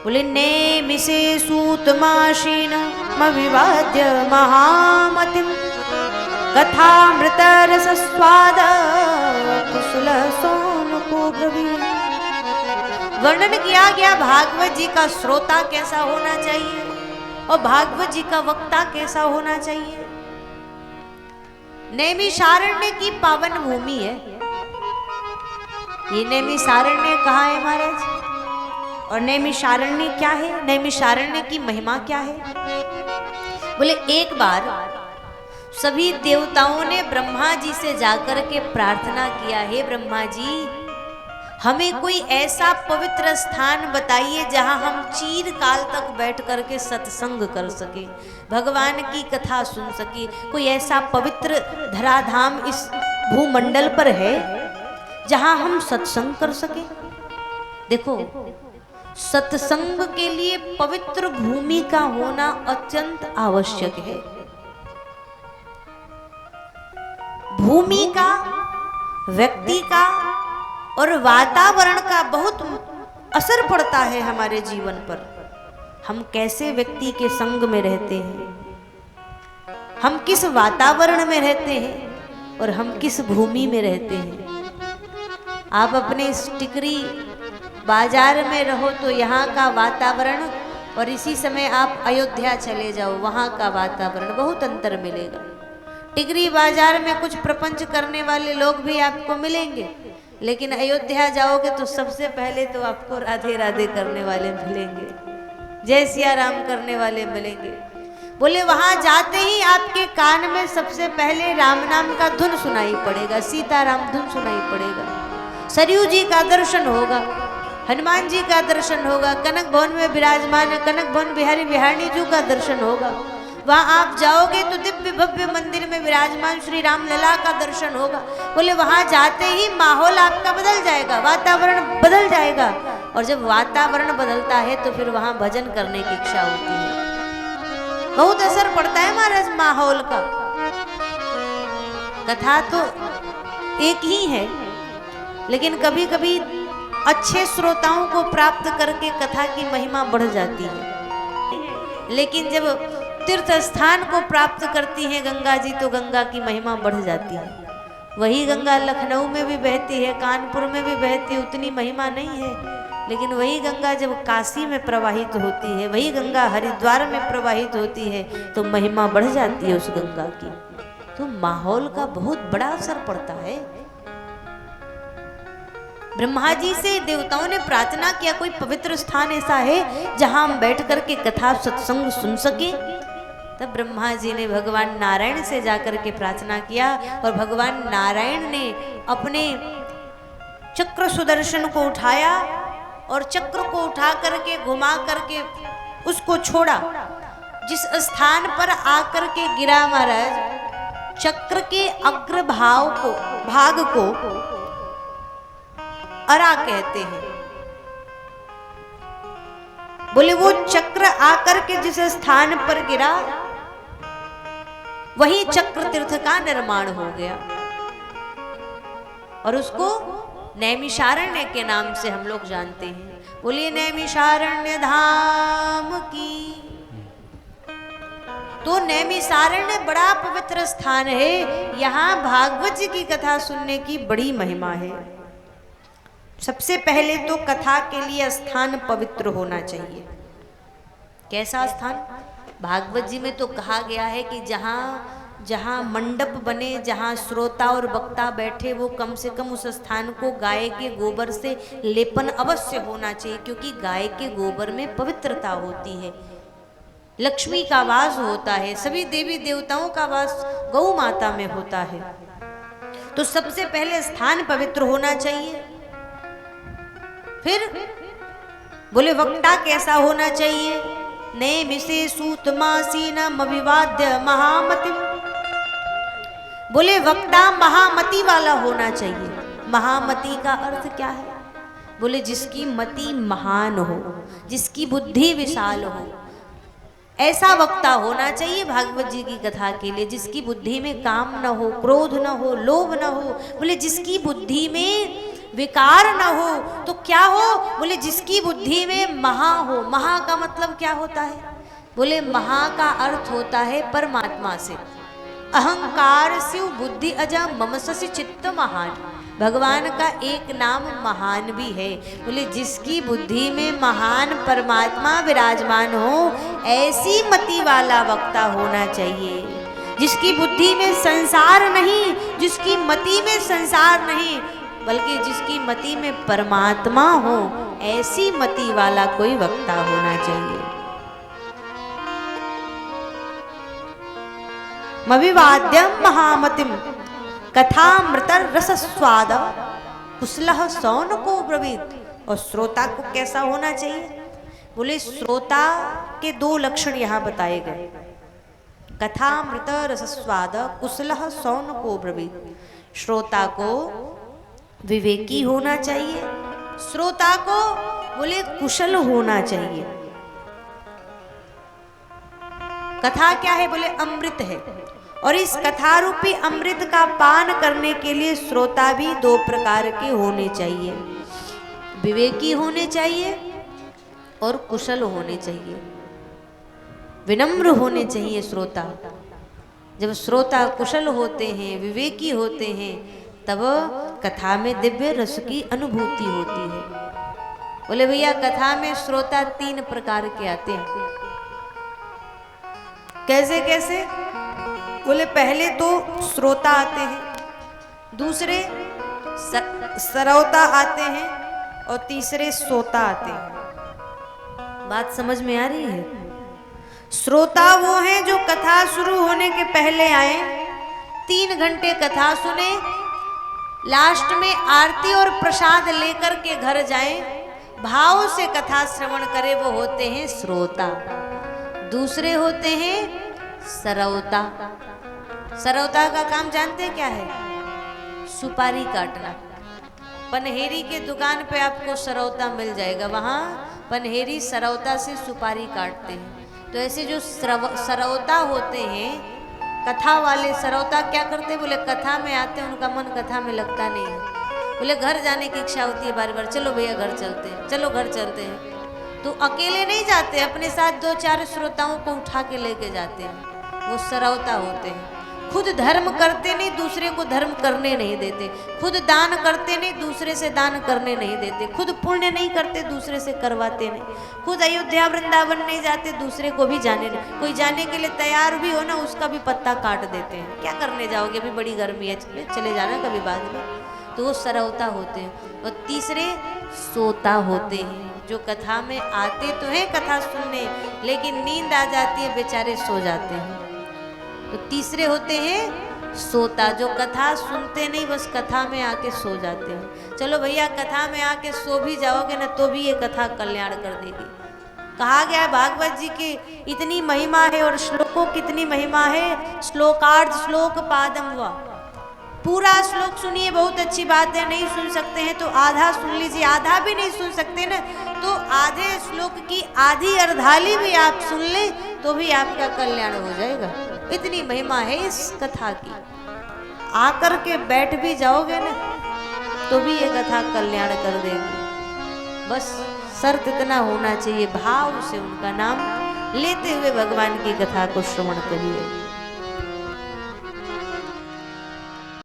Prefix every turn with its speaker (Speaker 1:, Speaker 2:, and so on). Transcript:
Speaker 1: बोले नेमिषे सूतमाशीनमविवाद्य महामतिं कथामृतरसस्वाद कुशलसोनुको ब्रवीण। वर्णन किया गया भागवत जी का श्रोता कैसा होना चाहिए और भागवत जी का वक्ता कैसा होना चाहिए। नैमिषारण्य की पावन भूमि है ये। नैमिषारण्य कहाँ है महाराज? और नैमिषारण्य क्या है? नैमिषारण्य की महिमा क्या है? बोले एक बार सभी देवताओं ने ब्रह्मा जी से जाकर के प्रार्थना किया, हे ब्रह्मा जी हमें कोई ऐसा पवित्र स्थान बताइए जहां हम चीर काल तक बैठ करके सत्संग कर सके, भगवान की कथा सुन सके। कोई ऐसा पवित्र धराधाम इस भूमंडल पर है जहां हम सत्संग कर सके। देखो सत्संग के लिए पवित्र भूमि का होना अत्यंत आवश्यक है। भूमि का, व्यक्ति का और वातावरण का बहुत असर पड़ता है हमारे जीवन पर। हम कैसे व्यक्ति के संग में रहते हैं, हम किस वातावरण में रहते हैं और हम किस भूमि में रहते हैं। आप अपने टिकरी बाजार में रहो तो यहाँ का वातावरण और इसी समय आप अयोध्या चले जाओ वहाँ का वातावरण बहुत अंतर मिलेगा। टिकरी बाजार में कुछ प्रपंच करने वाले लोग भी आपको मिलेंगे, लेकिन अयोध्या जाओगे तो सबसे पहले तो आपको राधे राधे करने वाले मिलेंगे, जय सिया राम करने वाले मिलेंगे। बोले वहां जाते ही आपके कान में सबसे पहले राम नाम का धुन सुनाई पड़ेगा, सीताराम धुन सुनाई पड़ेगा, सरयू जी का दर्शन होगा, हनुमान जी का दर्शन होगा, कनक भवन में विराजमान कनक भवन बिहारी बिहारणी जी का दर्शन होगा। वहां आप जाओगे तो दिव्य भव्य मंदिर में विराजमान श्री राम लला का दर्शन होगा। बोले वहां जाते ही माहौल आपका बदल जाएगा, वातावरण बदल जाएगा, और जब वातावरण बदलता है तो फिर वहां भजन करने की इच्छा होती है। बहुत असर पड़ता है महाराज माहौल का। कथा तो एक ही है, लेकिन कभी कभी अच्छे श्रोताओं को प्राप्त करके कथा की महिमा बढ़ जाती है। लेकिन जब तीर्थ स्थान को प्राप्त करती है गंगा जी तो गंगा की महिमा बढ़ जाती है। वही गंगा लखनऊ में भी बहती है, कानपुर में भी बहती है, उतनी महिमा नहीं है। लेकिन वही गंगा जब काशी में प्रवाहित होती है, वही गंगा हरिद्वार में प्रवाहित होती है तो महिमा बढ़ जाती है उस गंगा की। तो माहौल का बहुत बड़ा असर पड़ता है। ब्रह्मा जी से देवताओं ने प्रार्थना किया कोई पवित्र स्थान ऐसा है जहां हम बैठ करके कथा सत्संग सुन सके। तब ब्रह्मा जी ने भगवान नारायण से जाकर के प्रार्थना किया और भगवान नारायण ने अपने चक्र सुदर्शन को उठाया और चक्र को उठा करके घुमा करके उसको छोड़ा। जिस स्थान पर आकर के गिरा महाराज, चक्र के अग्रभाग को अरा कहते हैं। बोले वो चक्र आकर के जिस स्थान पर गिरा वही चक्र तीर्थ का निर्माण हो गया और उसको नैमिषारण्य के नाम से हम लोग जानते हैं। बोलिए नैमिषारण्य धाम की। तो नैमिषारण्य बड़ा पवित्र स्थान है, यहाँ भागवत जी की कथा सुनने की बड़ी महिमा है। सबसे पहले तो कथा के लिए स्थान पवित्र होना चाहिए। कैसा स्थान? भागवत जी में तो कहा गया है कि जहाँ मंडप बने, जहाँ श्रोता और वक्ता बैठे, वो कम से कम उस स्थान को गाय के गोबर से लेपन अवश्य होना चाहिए, क्योंकि गाय के गोबर में पवित्रता होती है, लक्ष्मी का वास होता है, सभी देवी देवताओं का वास गौ माता में होता है। तो सबसे पहले स्थान पवित्र होना चाहिए। फिर बोले वक्ता कैसा होना चाहिए? नैमिषे सूतमासीनमविवाद्य महामतिं। बोले वक्ता महामति वाला होना चाहिए। महामति का अर्थ क्या है? बोले जिसकी मति महान हो, जिसकी बुद्धि विशाल हो, ऐसा वक्ता होना चाहिए भागवत जी की कथा के लिए, जिसकी बुद्धि में काम न हो, क्रोध न हो, लोभ न हो। बोले जिसकी बुद्धि में विकार न हो तो क्या हो? बोले जिसकी बुद्धि में महा हो। महा का मतलब क्या होता है? बोले महा का अर्थ होता है परमात्मा से। अहंकार शिव बुद्धि अजा मम ससि चित्त महान। भगवान का एक नाम महान भी है। बोले जिसकी बुद्धि में महान परमात्मा विराजमान हो, ऐसी मति वाला वक्ता होना चाहिए। जिसकी बुद्धि में संसार नहीं, जिसकी मति में संसार नहीं, बल्कि जिसकी मति में परमात्मा हो, ऐसी मति वाला कोई वक्ता होना चाहिए। मविवाद्यम महामतिम कथामृतर रस स्वाद कुशलः सौनको ब्रवीत। और श्रोता को कैसा होना चाहिए? बोले श्रोता के दो लक्षण यहाँ बताए गए। कथामृत रस स्वाद कुशलः सौनको ब्रवीत। श्रोता को विवेकी होना चाहिए, श्रोता को बोले कुशल होना चाहिए। कथा क्या है? बोले अमृत है। और इस कथा रूपी अमृत का पान करने के लिए श्रोता भी दो प्रकार के होने चाहिए। विवेकी होने चाहिए और कुशल होने चाहिए, विनम्र होने चाहिए श्रोता। जब श्रोता कुशल होते हैं, विवेकी होते हैं, तब कथा में दिव्य रस की अनुभूति होती है। बोले भैया कथा में श्रोता तीन प्रकार के आते हैं। कैसे कैसे? बोले पहले तो श्रोता आते हैं, दूसरे सरौता आते हैं और तीसरे सोता आते हैं। बात समझ में आ रही है? श्रोता वो हैं जो कथा शुरू होने के पहले आए, 3 घंटे कथा सुने, लास्ट में आरती और प्रसाद लेकर के घर जाएं, भाव से कथा श्रवण करे, वो होते हैं श्रोता। दूसरे होते हैं सरौता। सरौता का काम जानते हैं क्या है? सुपारी काटना। पनहेरी के दुकान पे आपको सरौता मिल जाएगा, वहाँ पनहेरी सरौता से सुपारी काटते हैं। तो ऐसे जो सरौता होते हैं, कथा वाले सरौता क्या करते हैं? बोले कथा में आते हैं, उनका मन कथा में लगता नहीं है। बोले घर जाने की इच्छा होती है बार बार, चलो भैया घर चलते हैं, चलो घर चलते हैं। तो अकेले नहीं जाते, अपने साथ 2-4 श्रोताओं को उठा के लेके जाते हैं। वो सरौता होते हैं। खुद धर्म करते नहीं, दूसरे को धर्म करने नहीं देते। खुद दान करते नहीं, दूसरे से दान करने नहीं देते। खुद पुण्य नहीं करते, दूसरे से करवाते नहीं। खुद अयोध्या वृंदावन नहीं जाते, दूसरे को भी जाने नहीं। कोई जाने के लिए तैयार भी हो ना, उसका भी पत्ता काट देते हैं। क्या करने जाओगे, अभी बड़ी गर्मी है, चले जाना कभी बाद में। तो वो सरौता होते हैं। और तीसरे सोता होते हैं, जो कथा में आते तो हैं कथा सुनने, लेकिन नींद आ जाती है, बेचारे सो जाते हैं। तो तीसरे होते हैं सोता, जो कथा सुनते नहीं, बस कथा में आके सो जाते हैं। चलो भैया कथा में आके सो भी जाओगे ना, तो भी ये कथा कल्याण कर देगी। कहा गया है भागवत जी की इतनी महिमा है, और श्लोकों कितनी महिमा है। श्लोकार्ध श्लोक पादम व, पूरा श्लोक सुनिए, बहुत अच्छी बात है। नहीं सुन सकते हैं तो आधा सुन लीजिए, आधा भी नहीं सुन सकते ना, तो आधे श्लोक की आधी अर्धाली भी आप सुन ले तो भी आपका कल्याण हो जाएगा। इतनी महिमा है इस कथा की। आकर के बैठ भी जाओगे ना, तो भी ये कथा कल्याण कर देगी। बस शर्त इतना होना चाहिए, भाव से उनका नाम लेते हुए भगवान की कथा को श्रवण करिए।